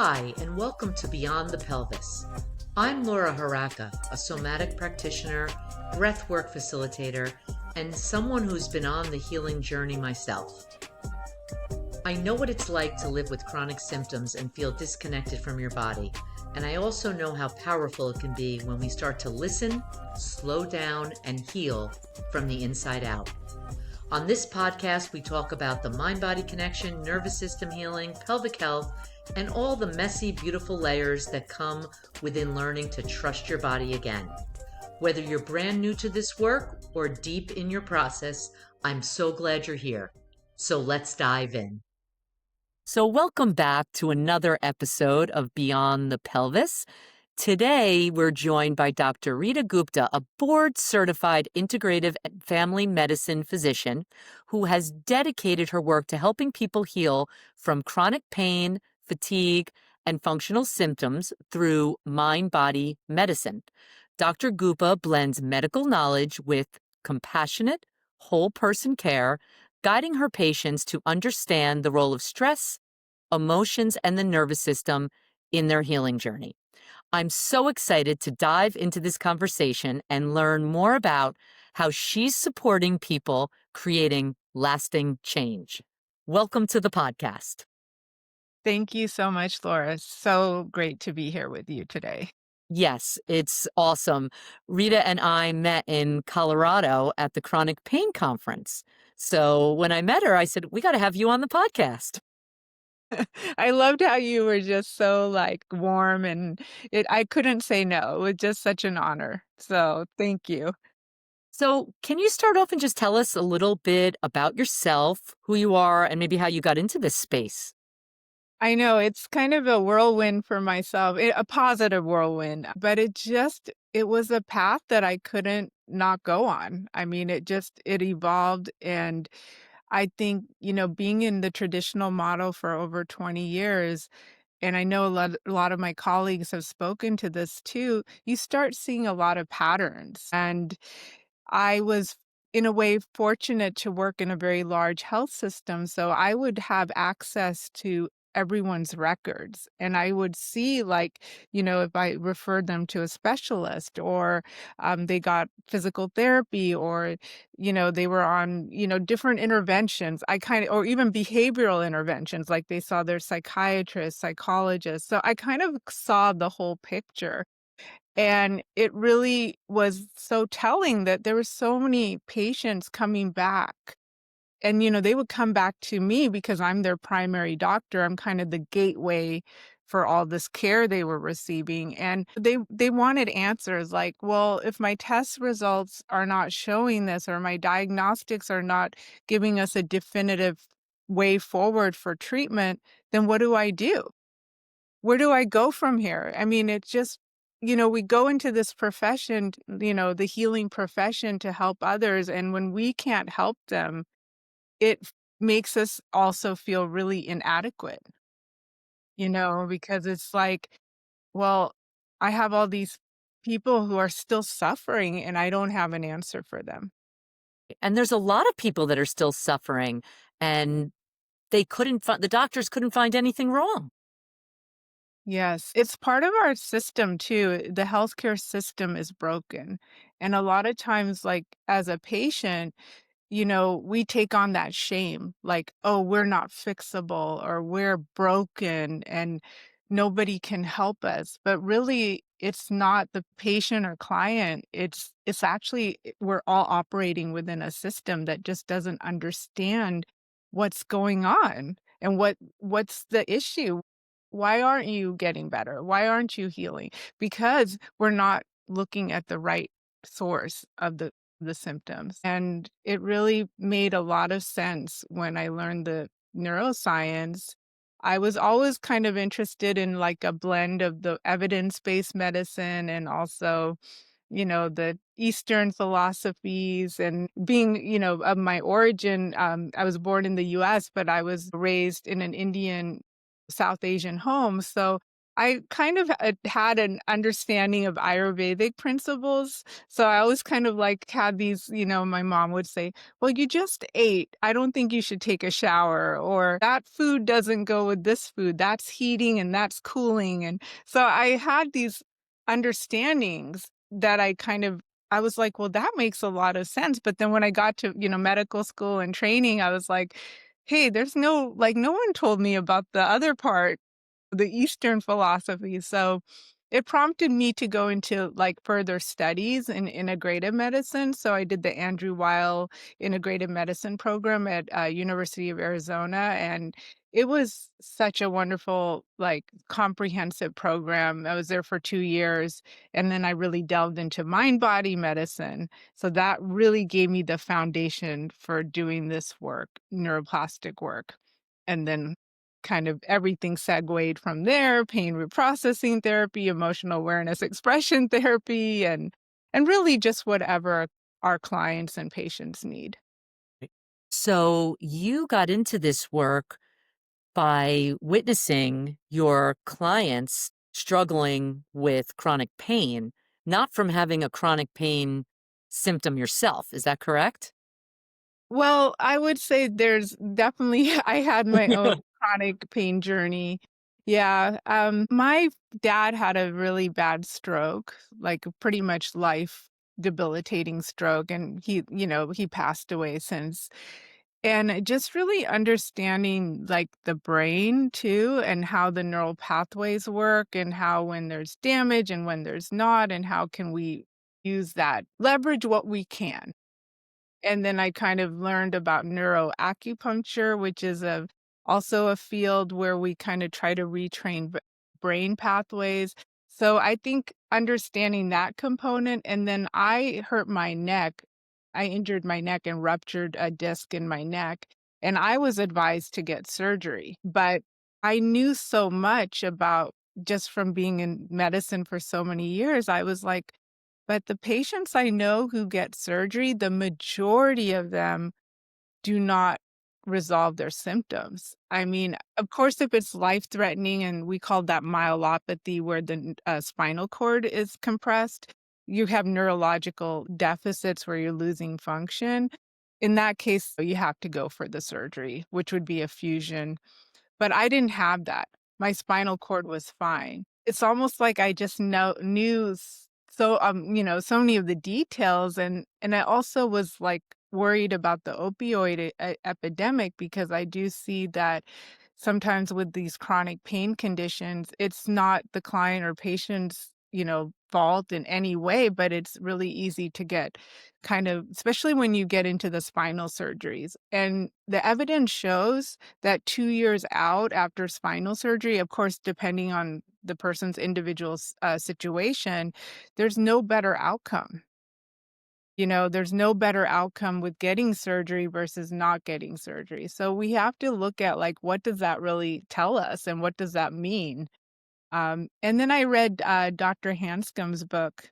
Hi, and welcome to Beyond the Pelvis. I'm Laura Haraka, a somatic practitioner, breathwork facilitator, and someone who's been on the healing journey myself. I know what it's like to live with chronic symptoms and feel disconnected from your body, and I also know how powerful it can be when we start to listen, slow down, and heal from the inside out. On this podcast, we talk about the mind-body connection, nervous system healing, pelvic health, and all the messy, beautiful layers that come within learning to trust your body again. Whether you're brand new to this work or deep in your process, I'm so glad you're here. So let's dive in. So welcome back to another episode of Beyond the Pelvis. Today, we're joined by Dr. Rita Gupta, a board-certified integrative family medicine physician who has dedicated her work to helping people heal from chronic pain, fatigue, and functional symptoms through mind-body medicine. Dr. Gupta blends medical knowledge with compassionate, whole-person care, guiding her patients to understand the role of stress, emotions, and the nervous system in their healing journey. I'm so excited to dive into this conversation and learn more about how she's supporting people creating lasting change. Welcome to the podcast. Thank you so much, Laura. So great to be here with you today. Yes, it's awesome. Rita and I met in Colorado at the Chronic Pain Conference. So when I met her, I said, we got to have you on the podcast. I loved how you were just so warm and I couldn't say no. It was just such an honor. So thank you. So can you start off and just tell us a little bit about yourself, who you are, and maybe how you got into this space? I know it's kind of a whirlwind for myself, a positive whirlwind, but it was a path that I couldn't not go on. I mean, it evolved. And I think, being in the traditional model for over 20 years, and I know a lot of my colleagues have spoken to this too, you start seeing a lot of patterns. And I was, in a way, fortunate to work in a very large health system. So I would have access to everyone's records. And I would see, if I referred them to a specialist or they got physical therapy or, they were on, different interventions, or even behavioral interventions, like they saw their psychiatrist, psychologist. So I kind of saw the whole picture. And it really was so telling that there were so many patients coming back. And, they would come back to me because I'm their primary doctor. I'm kind of the gateway for all this care they were receiving. And they wanted answers like, well, if my test results are not showing this or my diagnostics are not giving us a definitive way forward for treatment, then what do I do? Where do I go from here? I mean, it just, we go into this profession, the healing profession to help others. And when we can't help them, makes us also feel really inadequate, because it's like, well, I have all these people who are still suffering and I don't have an answer for them. And there's a lot of people that are still suffering and the doctors couldn't find anything wrong. Yes, it's part of our system too. The healthcare system is broken. And a lot of times, like as a patient, we take on that shame, like, oh, we're not fixable or we're broken and nobody can help us. But really, it's not the patient or client. It's actually we're all operating within a system that just doesn't understand what's going on and what's the issue. Why aren't you getting better? Why aren't you healing? Because we're not looking at the right source of the symptoms. And it really made a lot of sense when I learned the neuroscience. I was always kind of interested in like a blend of the evidence-based medicine and also, the Eastern philosophies and being, of my origin, I was born in the US, but I was raised in an Indian South Asian home. So I kind of had an understanding of Ayurvedic principles. So I always kind of like had these, my mom would say, well, you just ate. I don't think you should take a shower. Or that food doesn't go with this food. That's heating and that's cooling. And so I had these understandings that I was like, well, that makes a lot of sense. But then when I got to, medical school and training, I was like, hey, no one told me about the other part, the Eastern philosophy. So it prompted me to go into like further studies in integrative medicine. So I did the Andrew Weil integrative medicine program at University of Arizona, and it was such a wonderful, like, comprehensive program. I was there for 2 years, and then I really delved into mind body medicine. So that really gave me the foundation for doing this work, neuroplastic work. And then kind of everything segued from there, pain reprocessing therapy, emotional awareness expression therapy, and really just whatever our clients and patients need. So you got into this work by witnessing your clients struggling with chronic pain, not from having a chronic pain symptom yourself. Is that correct? Well, I would say there's definitely I had my own chronic pain journey. Yeah, my dad had a really bad stroke, like pretty much life debilitating stroke, and he passed away since. And just really understanding like the brain too, and how the neural pathways work, and how when there's damage and when there's not, and how can we use that, leverage what we can. And then I kind of learned about neuroacupuncture, which is also a field where we kind of try to retrain brain pathways. So I think understanding that component, and then I hurt my neck. I injured my neck and ruptured a disc in my neck, and I was advised to get surgery. But I knew so much about, just from being in medicine for so many years. I was like, but the patients I know who get surgery, the majority of them do not resolve their symptoms. I mean, of course, if it's life-threatening, and we call that myelopathy, where the spinal cord is compressed, you have neurological deficits where you're losing function. In that case, you have to go for the surgery, which would be a fusion, but I didn't have that. My spinal cord was fine. It's almost like I just knew so many of the details, and I also was, like, worried about the opioid epidemic, because I do see that sometimes with these chronic pain conditions, it's not the client or patient's, fault in any way, but it's really easy to get kind of, especially when you get into the spinal surgeries. And the evidence shows that 2 years out after spinal surgery, of course, depending on the person's individual situation, there's no better outcome. There's no better outcome with getting surgery versus not getting surgery. So we have to look at, like, what does that really tell us, and what does that mean? And then I read Dr. Hanscom's book,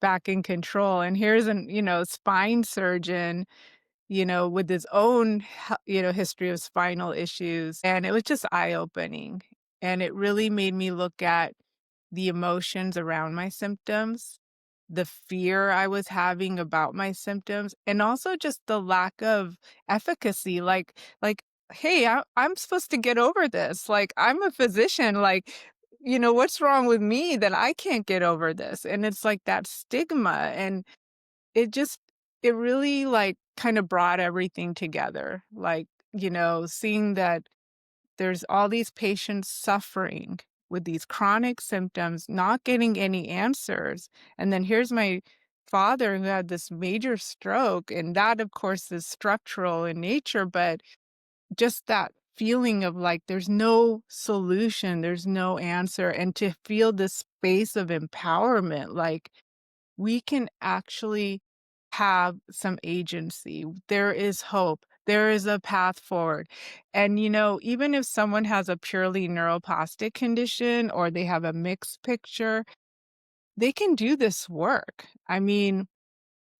Back in Control, and here's an, spine surgeon, with his own, history of spinal issues. And it was just eye-opening. And it really made me look at the emotions around my symptoms, the fear I was having about my symptoms, and also just the lack of efficacy. Like, hey, I'm supposed to get over this. Like, I'm a physician. Like, what's wrong with me that I can't get over this? And it's like that stigma. And it just it really, like, kind of brought everything together, like, seeing that there's all these patients suffering with these chronic symptoms, not getting any answers, and then here's my father who had this major stroke, and that, of course, is structural in nature, but just that feeling of, like, there's no solution, there's no answer, and to feel this space of empowerment, like, we can actually have some agency. There is hope. There is a path forward. And, even if someone has a purely neuroplastic condition, or they have a mixed picture, they can do this work. I mean,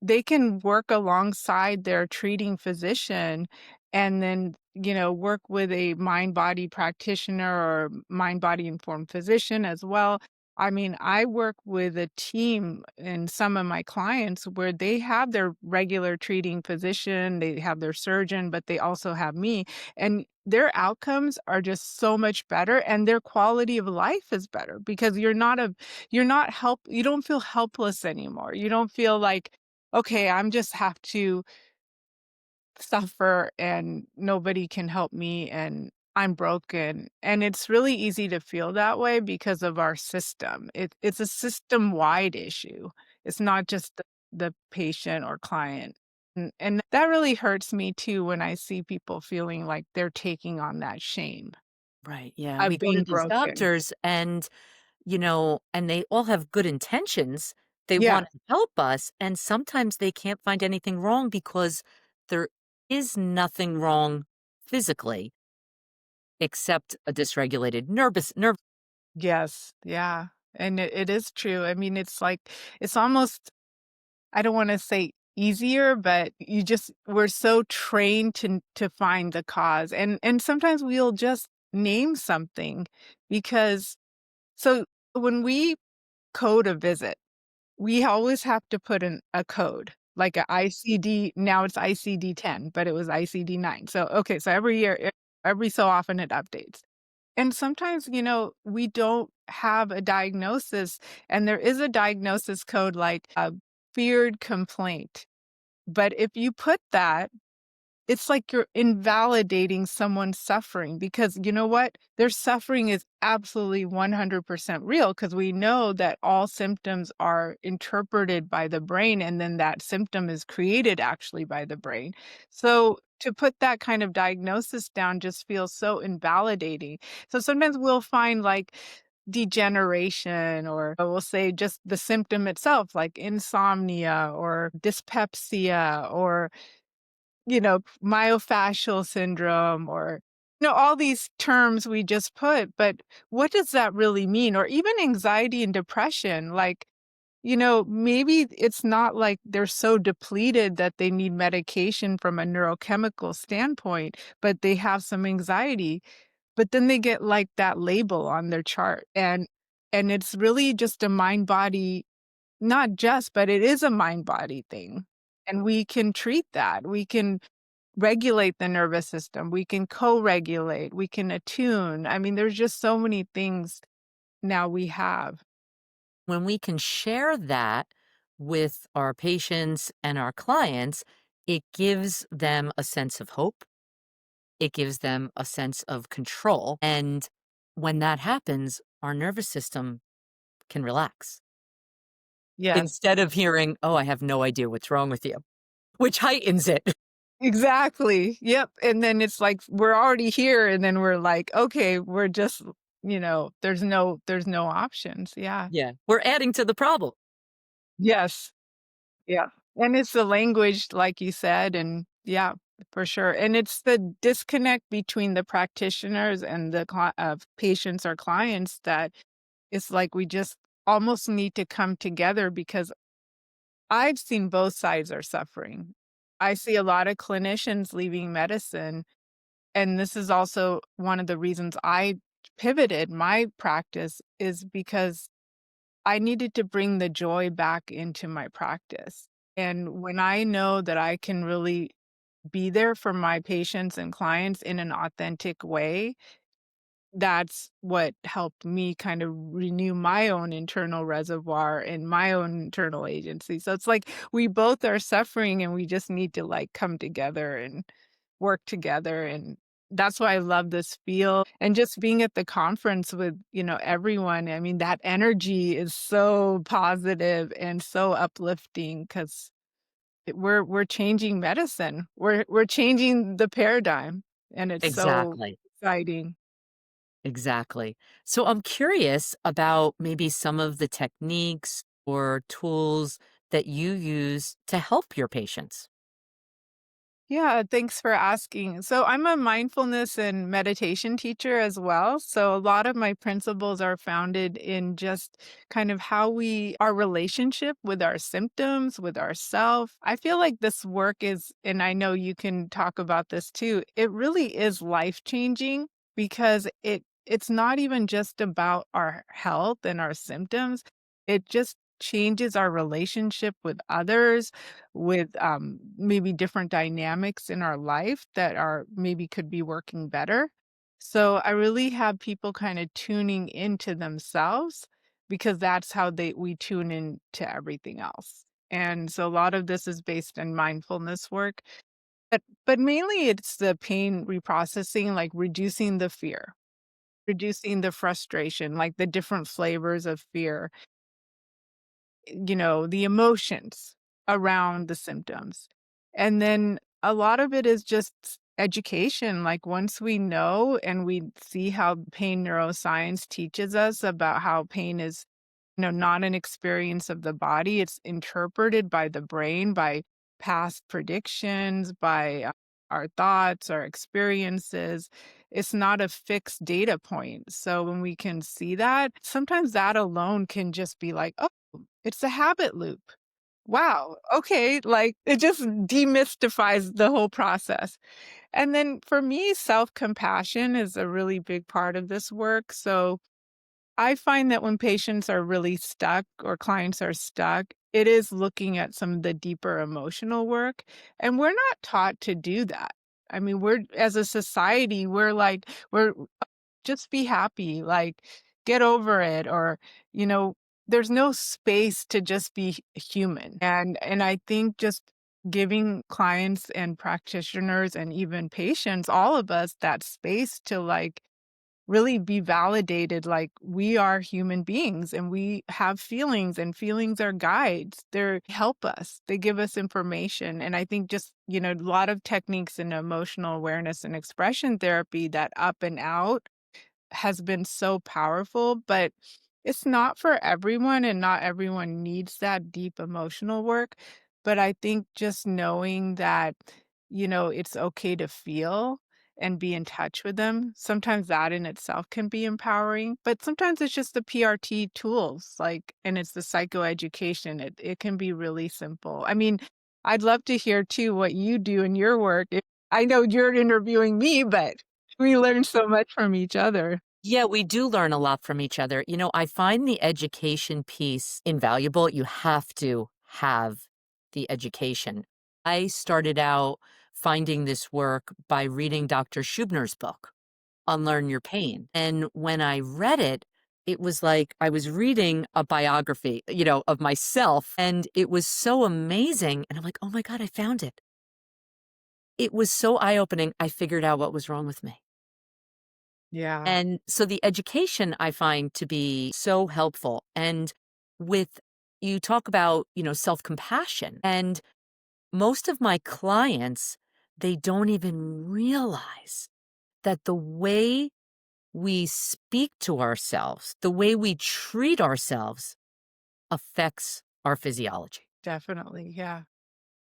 they can work alongside their treating physician and then, work with a mind body practitioner or mind body informed physician as well. I mean, I work with a team in some of my clients where they have their regular treating physician, they have their surgeon, but they also have me. And their outcomes are just so much better and their quality of life is better because you don't feel helpless anymore. You don't feel like, okay, I'm just have to suffer and nobody can help me and I'm broken. And it's really easy to feel that way because of our system. It's a system-wide issue. It's not just the patient or client. And that really hurts me too when I see people feeling like they're taking on that shame Right. Yeah. We of go to being these broken. doctors and, and they all have good intentions. They Yeah. want to help us. And sometimes they can't find anything wrong because there is nothing wrong physically except a dysregulated nerve. Yes. Yeah. And it is true. I mean, it's like it's almost I don't wanna say easier, but we're so trained to find the cause, and sometimes we'll just name something because so when we code a visit, we always have to put in a code, like a ICD now it's ICD-10, but it was ICD-9. So, okay, so every year, every so often it updates. And sometimes, we don't have a diagnosis, and there is a diagnosis code like a feared complaint. But if you put that, it's like you're invalidating someone's suffering because you know what? Their suffering is absolutely 100% real because we know that all symptoms are interpreted by the brain and then that symptom is created actually by the brain. So to put that kind of diagnosis down just feels so invalidating. So sometimes we'll find like degeneration or we'll say just the symptom itself like insomnia or dyspepsia or myofascial syndrome or, all these terms we just put, but what does that really mean? Or even anxiety and depression, like, maybe it's not like they're so depleted that they need medication from a neurochemical standpoint, but they have some anxiety, but then they get like that label on their chart. And it's really just a mind body, not just, but it is a mind body thing. And we can treat that. We can regulate the nervous system, we can co-regulate, we can attune. I mean, there's just so many things now we have. When we can share that with our patients and our clients, it gives them a sense of hope. It gives them a sense of control. And when that happens, our nervous system can relax Yes, instead of hearing, oh, I have no idea what's wrong with you, which heightens it. exactly. Yep, and then it's like we're already here and then we're like, "Okay, we're just" there's no options. Yeah. Yeah. We're adding to the problem. Yes. Yeah. And it's the language, like you said, and yeah, for sure. And it's the disconnect between the practitioners and the patients or clients that it's like we just almost need to come together because I've seen both sides are suffering. I see a lot of clinicians leaving medicine, and this is also one of the reasons I pivoted my practice is because I needed to bring the joy back into my practice. And when I know that I can really be there for my patients and clients in an authentic way, that's what helped me kind of renew my own internal reservoir and my own internal agency. So it's like we both are suffering and we just need to like come together and work together. And that's why I love this field and just being at the conference with, everyone. I mean, that energy is so positive and so uplifting because we're changing medicine. We're changing the paradigm and it's so Exactly. exciting. Exactly. So I'm curious about maybe some of the techniques or tools that you use to help your patients. Yeah, thanks for asking. So, I'm a mindfulness and meditation teacher as well. So, a lot of my principles are founded in just kind of how our relationship with our symptoms, with ourself. I feel like this work is, and I know you can talk about this too, it really is life changing because it's not even just about our health and our symptoms. It just changes our relationship with others, with maybe different dynamics in our life that are maybe could be working better. So I really have people kind of tuning into themselves because that's how we tune in to everything else. And so a lot of this is based in mindfulness work, but mainly it's the pain reprocessing, like reducing the fear, reducing the frustration, like the different flavors of fear, the emotions around the symptoms. And then a lot of it is just education. Like once we know and we see how pain neuroscience teaches us about how pain is, not an experience of the body, it's interpreted by the brain, by past predictions, by our thoughts, our experiences. It's not a fixed data point. So when we can see that, sometimes that alone can just be like, oh, it's a habit loop. Wow, okay, like, it just demystifies the whole process. And then for me, self-compassion is a really big part of this work, so I find that when patients are really stuck or clients are stuck, it is looking at some of the deeper emotional work, and we're not taught to do that. I mean, we're as a society, we're just be happy, like, get over it, or, you know, there's no space to just be human. And I think just giving clients and practitioners and even patients, all of us, that space to, like, really be validated, like, we are human beings and we have feelings, and feelings are guides. They help us. They give us information, and I think just, a lot of techniques in emotional awareness and expression therapy, that up and out has been so powerful, but it's not for everyone and not everyone needs that deep emotional work. But I think just knowing that, it's okay to feel and be in touch with them, sometimes that in itself can be empowering. But sometimes it's just the PRT tools, like, and it's the psychoeducation. It can be really simple. I mean, I'd love to hear too what you do in your work. I know you're interviewing me, but we learn so much from each other. Yeah, we do learn a lot from each other. I find the education piece invaluable. You have to have the education. I started out finding this work by reading Dr. Schubner's book, Unlearn Your Pain. And when I read it, it was like I was reading a biography, of myself. And it was so amazing. And I'm like, oh my God, I found it. It was so eye opening. I figured out what was wrong with me. Yeah. And so the education I find to be so helpful. And with you talk about, self-compassion, and most of my clients, they don't even realize that the way we speak to ourselves, the way we treat ourselves affects our physiology. Definitely, yeah.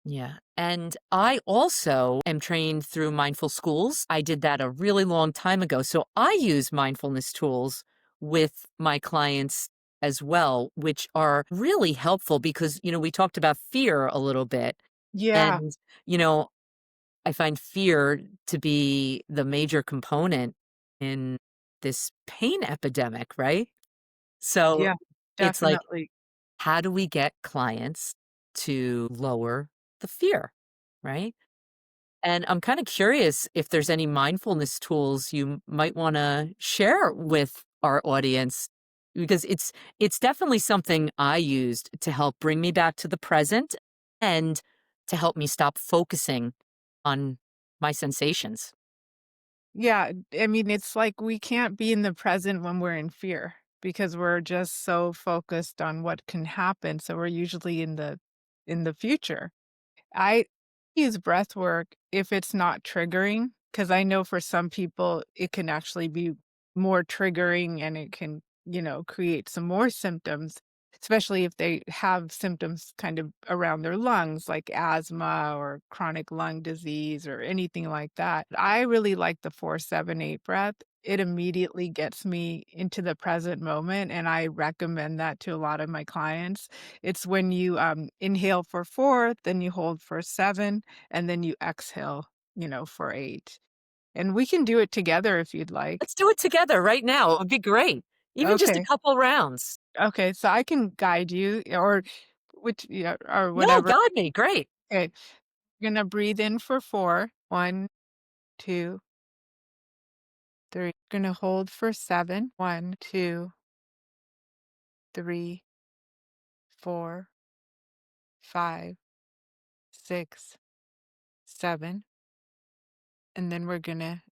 Yeah. And I also am trained through mindful schools. I did that a really long time ago. So I use mindfulness tools with my clients as well, which are really helpful because, we talked about fear a little bit. Yeah, And, you know, I find fear to be the major component in this pain epidemic, right? So yeah, it's like, definitely. how do we get clients to lower the fear, right? And I'm kind of curious if there's any mindfulness tools you might want to share with our audience because it's definitely something I used to help bring me back to the present and to help me stop focusing on my sensations. Yeah, I mean, it's like we can't be in the present when we're in fear because we're just so focused on what can happen, so we're usually in the future. I use breath work if it's not triggering, because I know for some people it can actually be more triggering and it can, create some more symptoms. especially if they have symptoms kind of around their lungs, like asthma or chronic lung disease or anything like that. I really like the 4-7-8 breath. It immediately gets me into the present moment, and I recommend that to a lot of my clients. It's when you inhale for 4, then you hold for 7, and then you exhale, for 8. And we can do it together if you'd like. Let's do it together right now. It would be great. Even just a Okay. couple rounds. Okay, so I can guide you or which yeah, or No, whatever. guide me. Great. Okay. You're gonna breathe in for 4. 1, 2, 3. Gonna hold for 7. 1, 2, 3, 4, 5, 6, 7. And then we're gonna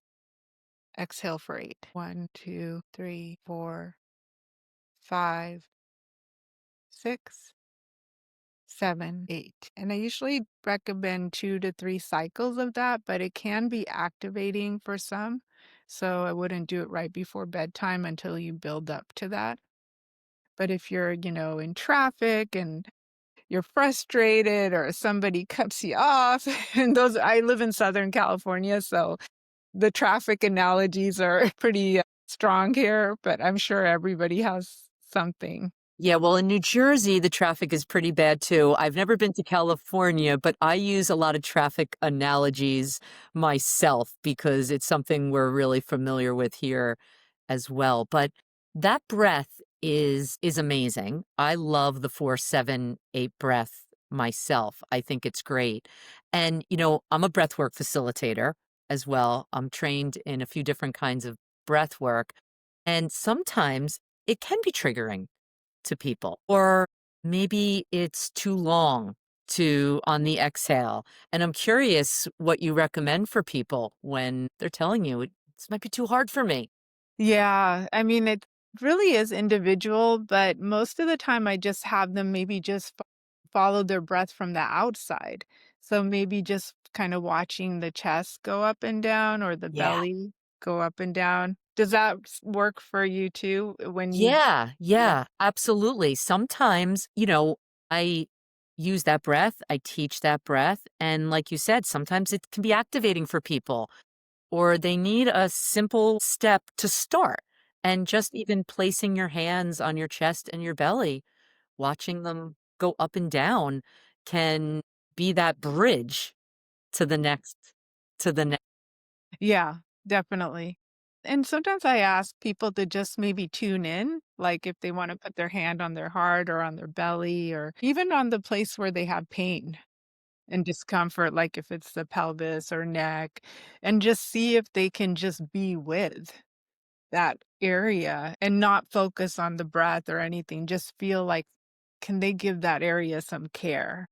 exhale for 8. 1, 2, 3, 4, 5, 6, 7, 8. And I usually recommend 2 to 3 cycles of that, but it can be activating for some. So I wouldn't do it right before bedtime until you build up to that. But if you're, in traffic and you're frustrated or somebody cuts you off, and those I live in Southern California, so the traffic analogies are pretty strong here, but I'm sure everybody has something. Yeah, well, in New Jersey, the traffic is pretty bad too. I've never been to California, but I use a lot of traffic analogies myself because it's something we're really familiar with here as well. But that breath is amazing. I love the 4-7-8 breath myself. I think it's great. And I'm a breathwork facilitator as well. I'm trained in a few different kinds of breath work, and sometimes it can be triggering to people. Or maybe it's too long to on the exhale. And I'm curious what you recommend for people when they're telling you this might be too hard for me. Yeah, I mean, it really is individual, but most of the time I just have them maybe just follow their breath from the outside. So maybe just kind of watching the chest go up and down or the Yeah. belly go up and down. Does that work for you too when you Yeah, yeah. yeah, absolutely. Sometimes, I use that breath, I teach that breath. And like you said, sometimes it can be activating for people, or they need a simple step to start. And just even placing your hands on your chest and your belly, watching them go up and down can be that bridge to the next, to the next. Yeah, definitely. And sometimes I ask people to just maybe tune in, like if they want to put their hand on their heart or on their belly or even on the place where they have pain and discomfort, like if it's the pelvis or neck, and just see if they can just be with that area and not focus on the breath or anything. Just feel like, can they give that area some care?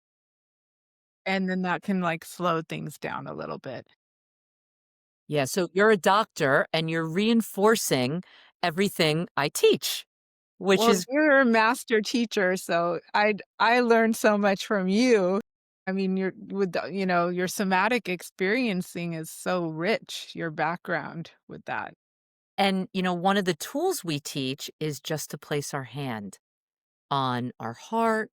And then that can like slow things down a little bit. Yeah, so you're a doctor and you're reinforcing everything I teach, which Well, is you're a master teacher, so I learned so much from you. I mean, you're with your somatic experiencing is so rich, your background with that. and one of the tools we teach is just to place our hand on our heart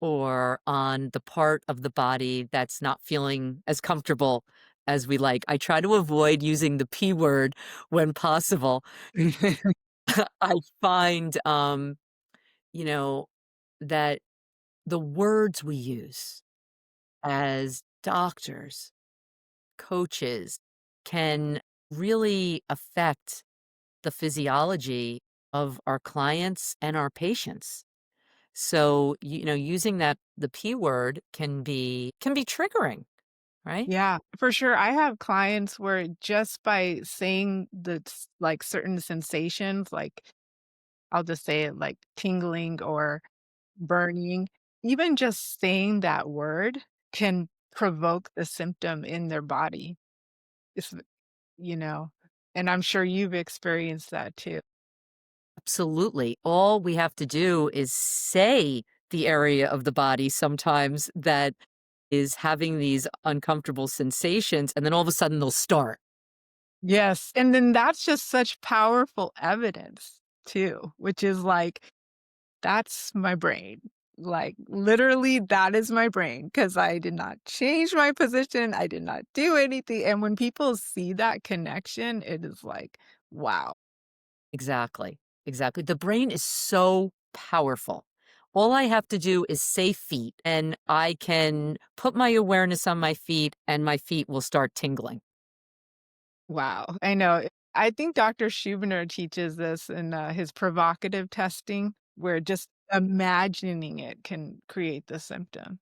or on the part of the body that's not feeling as comfortable as we like. I try to avoid using the P word when possible. I find you know that the words we use as doctors, coaches, can really affect the physiology of our clients and our patients. So, using the P word can be triggering, right? Yeah, for sure. I have clients where just by saying like certain sensations, like I'll just say it like tingling or burning, even just saying that word can provoke the symptom in their body. It's, you know, and I'm sure you've experienced that too. Absolutely. All we have to do is say the area of the body sometimes that is having these uncomfortable sensations, and then all of a sudden they'll start. Yes, and then that's just such powerful evidence too, which is like That's my brain. Like, literally, that is my brain because I did not change my position, I did not do anything, and when people see that connection, it is like, wow. Exactly. Exactly. The brain is so powerful. All I have to do is say feet, and I can put my awareness on my feet, and my feet will start tingling. Wow, I know. I think Dr. Schubiner teaches this in, his provocative testing, where just imagining it can create the symptom.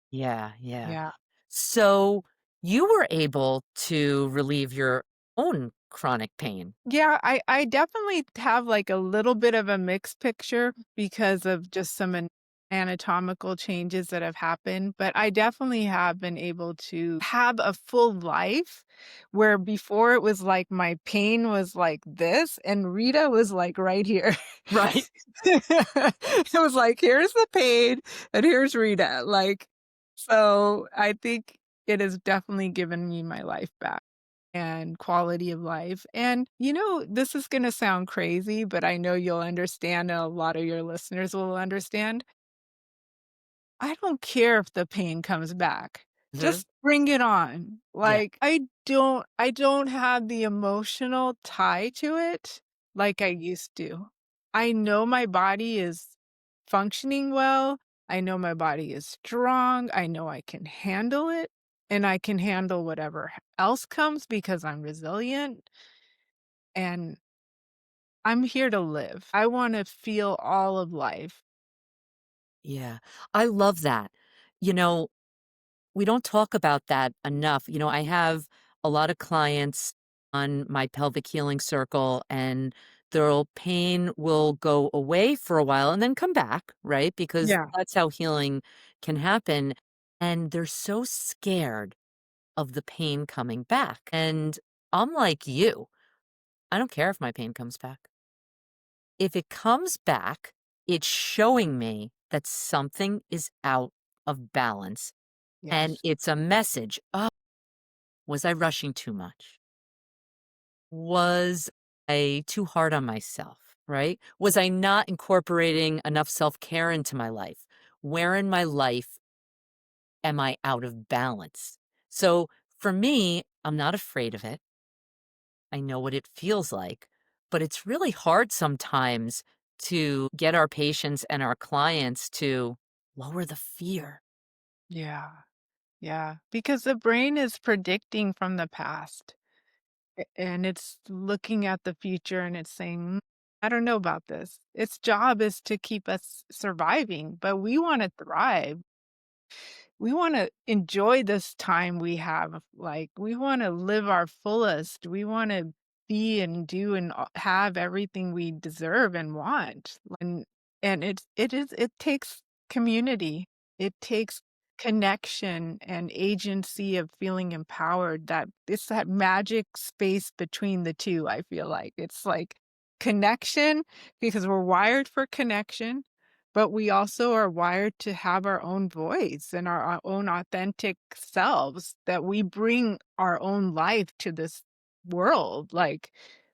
Yeah, yeah. Yeah. So you were able to relieve your own chronic pain. Yeah, I definitely have, like, a little bit of a mixed picture because of just some anatomical changes that have happened, but I definitely have been able to have a full life where before it was like my pain was like this and Rita was, like, right here. Right. It was like, "Here's the pain and here's Rita," like, so I think it has definitely given me my life back and quality of life. And, this is gonna sound crazy, but I know you'll understand, and a lot of your listeners will understand. I don't care if the pain comes back. Mhm. Just bring it on. Yeah. Like, I don't have the emotional tie to it like I used to. I know my body is functioning well. I know my body is strong. I know I can handle it, and I can handle whatever else comes because I'm resilient, and I'm here to live. I wanna feel all of life. Yeah. I love that. You know, we don't talk about that enough. I have a lot of clients on my pelvic healing circle, and their pain will go away for a while and then come back, right? Because Yeah. that's how healing can happen. And they're so scared of the pain coming back. And I'm like you, I don't care if my pain comes back. If it comes back, it's showing me that something is out of balance. And Yes. it's a message. Oh, was I rushing too much? Was I too hard on myself? Right? Was I not incorporating enough self care into my life? Where in my life am I out of balance? So for me, I'm not afraid of it. I know what it feels like, but it's really hard sometimes to get our patients and our clients to lower the fear. Yeah. Yeah. Because the brain is predicting from the past, and it's looking at the future and it's saying, I don't know about this. Its job is to keep us surviving, but we want to thrive. We wanna enjoy this time we have, like, we wanna live our fullest, we wanna be and do and have everything we deserve and want, and it takes community, it takes connection and agency of feeling empowered, that it's that magic space between the 2, I feel like. It's like connection because we're wired for connection, but we also are wired to have our own voice and our own authentic selves, that we bring our own life to this world. Like,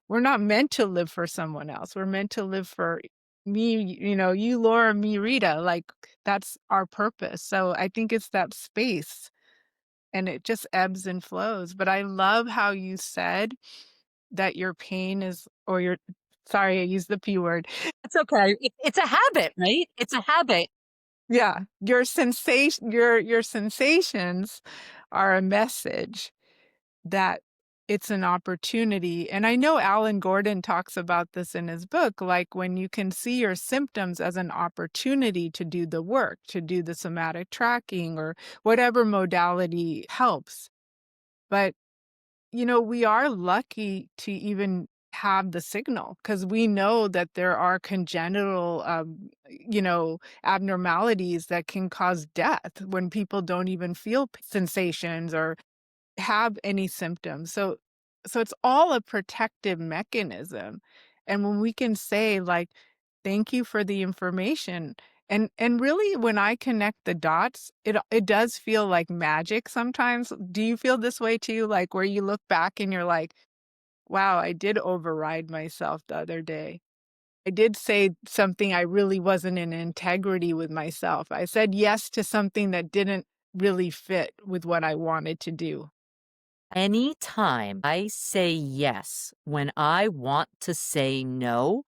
we're not meant to live for someone else. We're meant to live for me, you, Laura, me, Rita. Like, that's our purpose. So I think it's that space and it just ebbs and flows. But I love how you said that your pain is, or your, sorry, I used the P word. It's okay. It's a habit, right? It's a habit. Yeah, your sensations are a message that it's an opportunity, and I know Alan Gordon talks about this in his book, like, when you can see your symptoms as an opportunity to do the work, to do the somatic tracking or whatever modality helps. But we are lucky to even have the signal because we know that there are congenital, abnormalities that can cause death when people don't even feel sensations or have any symptoms. So it's all a protective mechanism. And when we can say, like, thank you for the information. And really, when I connect the dots, it does feel like magic sometimes. Do you feel this way too? Like, where you look back and you're like, wow, I did override myself the other day. I did say something I really wasn't in integrity with myself. I said yes to something that didn't really fit with what I wanted to do. Anytime I say yes when I want to say no,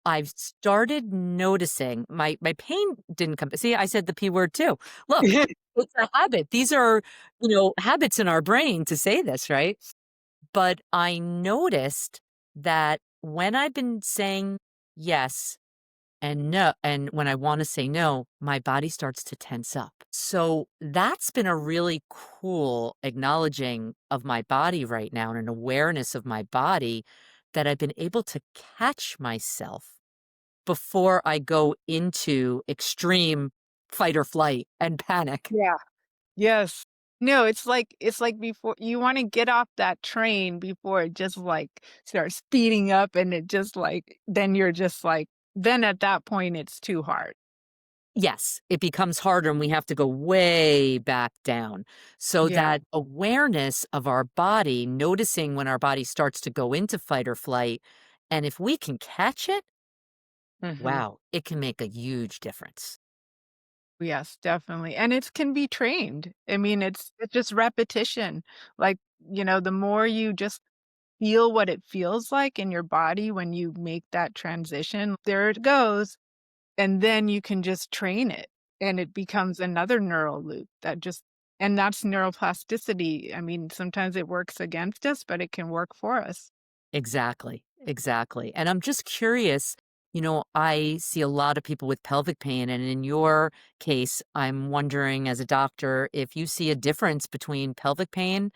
I've started noticing my pain didn't come. See, I said the P word too. Look, it's a habit. These are, habits in our brain to say this, right? But I noticed that when I've been saying yes and no, and when I want to say no, my body starts to tense up. So that's been a really cool acknowledging of my body right now and an awareness of my body that I've been able to catch myself before I go into extreme fight or flight and panic. Yeah. Yes. No, it's like before you wanna get off that train before it just, like, starts speeding up and it just, like then you're just, like then at that point, it's too hard. Yes, it becomes harder and we have to go way back down. So Yeah. that awareness of our body, noticing when our body starts to go into fight or flight, and if we can catch it, Mhm. wow, it can make a huge difference. Yes, definitely, and it can be trained. I mean, it's just repetition. Like, the more you just feel what it feels like in your body when you make that transition, there it goes, and then you can just train it, and it becomes another neural loop that just and that's neuroplasticity. I mean, sometimes it works against us, but it can work for us. Exactly, exactly. And I'm just curious, I see a lot of people with pelvic pain. And in your case, I'm wondering as a doctor if you see a difference between pelvic pain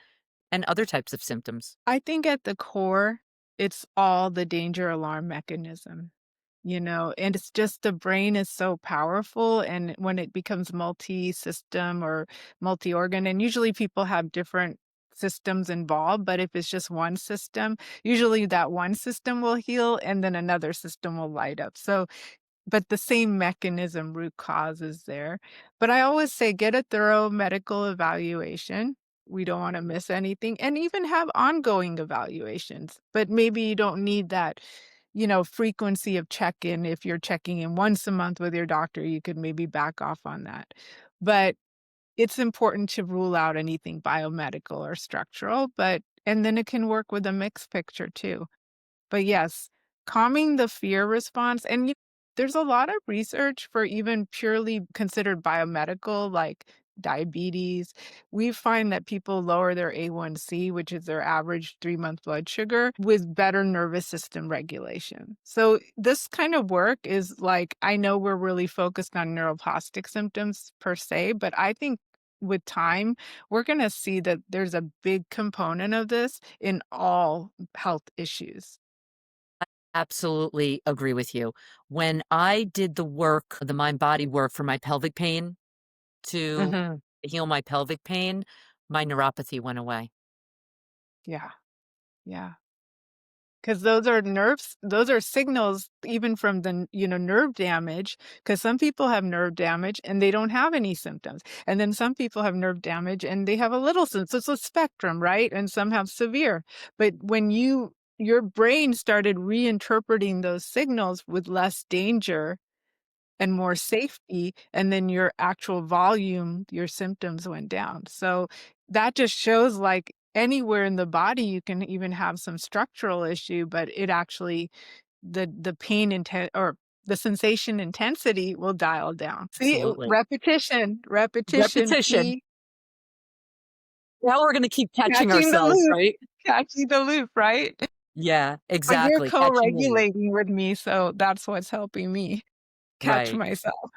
and other types of symptoms. I think at the core, it's all the danger alarm mechanism, and it's just the brain is so powerful. And when it becomes multi system or multi organ, and usually people have different systems involved, but if it's just one system, usually that one system will heal and then another system will light up. So but the same mechanism, root cause is there. But I always say get a thorough medical evaluation. We don't wanna miss anything, and even have ongoing evaluations, but maybe you don't need that, frequency of check-in. If you're checking in once a month with your doctor, you could maybe back off on that. But it's important to rule out anything biomedical or structural, but and then it can work with a mixed picture too. But yes, calming the fear response and there's a lot of research for even purely considered biomedical, like diabetes. We find that people lower their A1C, which is their average 3-month blood sugar, with better nervous system regulation. So this kind of work is like I know we're really focused on neuroplastic symptoms per se, but I think with time, we're gonna see that there's a big component of this in all health issues. Absolutely agree with you. When I did the work, the mind body work for my pelvic pain to Mhm. heal my pelvic pain, my neuropathy went away. Yeah, yeah. 'Cause those are signals even from the nerve damage. Because some people have nerve damage and they don't have any symptoms, and then some people have nerve damage and they have a little so it's a spectrum, right? And some have severe. But when your brain started reinterpreting those signals with less danger and more safety, and then your actual volume, your symptoms went down. So that just shows like anywhere in the body you can even have some structural issue, but it actually the pain inten or the sensation intensity will dial down. See, Absolutely. repetition Repetition. key, Now we're gonna keep catching catching the ourselves, loop, right? catching the loop, right? Yeah, But you're exactly, catching the loop. co-regulating with me, so that's what's helping me catch Right. myself.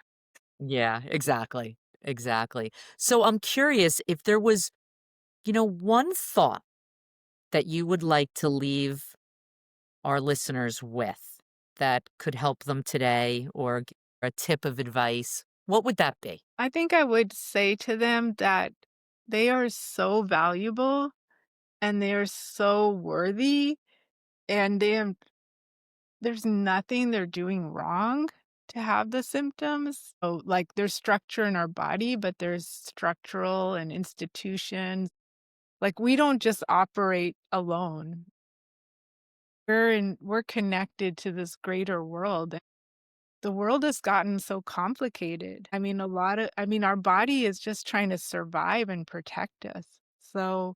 Yeah, exactly, exactly. So I'm curious if there was, one thought that you would like to leave our listeners with that could help them today or a tip of advice, what would that be? I think I would say to them that they are so valuable and they are so worthy and there's nothing they're doing wrong to have the symptoms. So, like, there's structure in our body, but there's structural and institutions. Like, we don't just operate alone. we're connected to this greater world. The world has gotten so complicated. I mean, our body is just trying to survive and protect us. So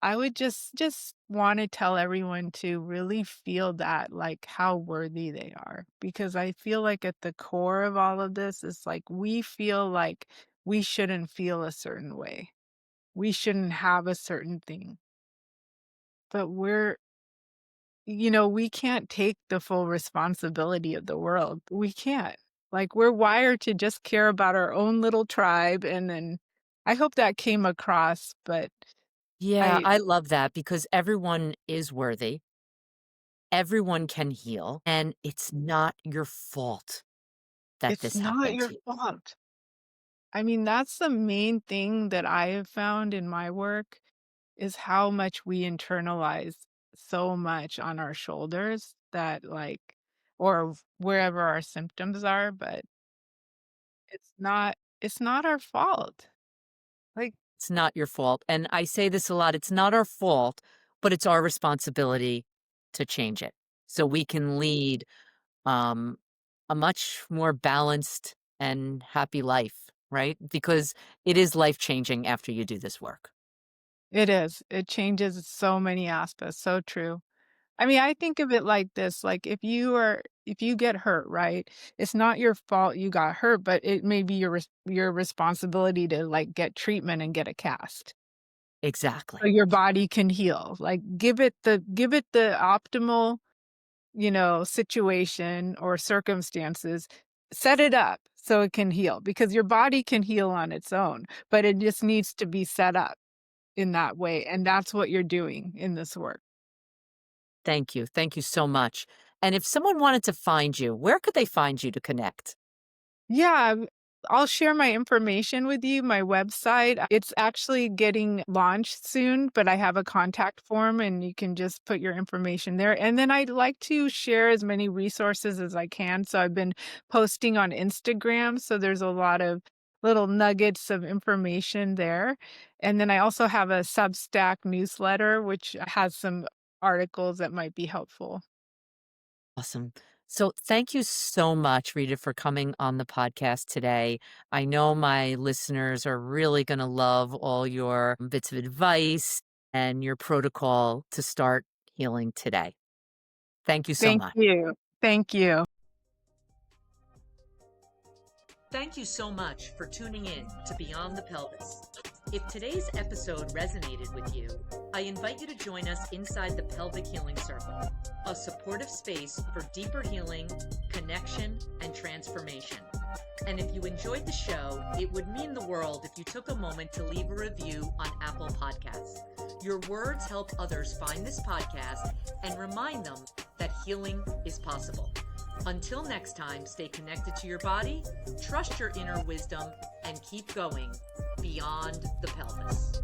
I would just wanna tell everyone to really feel that, like, how worthy they are, because I feel like at the core of all of this is, like, we feel like we shouldn't feel a certain way. We shouldn't have a certain thing, but we can't take the full responsibility of the world. We can't. Like, we're wired to just care about our own little tribe, and then I hope that came across, but Yeah, I I love that because everyone is worthy. Everyone can heal, and it's not your fault that it's this not happened your to you. fault. I mean, that's the main thing that I have found in my work is how much we internalize so much on our shoulders that like or wherever our symptoms are, but it's not our fault. Like It's not your fault. And I say this a lot, it's not our fault, but it's our responsibility to change it so we can lead um, a much more balanced and happy life, right? Because it is life changing after you do this work. it is. It changes so many aspects. So true. I mean, I think of it like this, like if you get hurt, right? It's not your fault you got hurt, but it may be your responsibility to like get treatment and get a cast. So Exactly. your body can heal. Like give it the optimal, situation or circumstances. Set it up so it can heal because your body can heal on its own, but it just needs to be set up in that way. And that's what you're doing in this work. Thank you. Thank you so much. And if someone wanted to find you, where could they find you to connect? Yeah, I'll share my information with you, my website. It's actually getting launched soon, but I have a contact form and you can just put your information there. And then I'd like to share as many resources as I can. So I've been posting on Instagram. So there's a lot of little nuggets of information there. And then I also have a Substack newsletter, which has some articles that might be helpful. Awesome. So thank you so much, Rita, for coming on the podcast today. I know my listeners are really going to love all your bits of advice and your protocol to start healing today. Thank you so Thank much. you. Thank you. Thank you so much for tuning in to Beyond the Pelvis. If today's episode resonated with you, I invite you to join us inside the Pelvic Healing Circle, a supportive space for deeper healing, connection, and transformation. And if you enjoyed the show, it would mean the world if you took a moment to leave a review on Apple Podcasts. Your words help others find this podcast and remind them that healing is possible. Until next time, stay connected to your body, trust your inner wisdom, and keep going beyond the pelvis.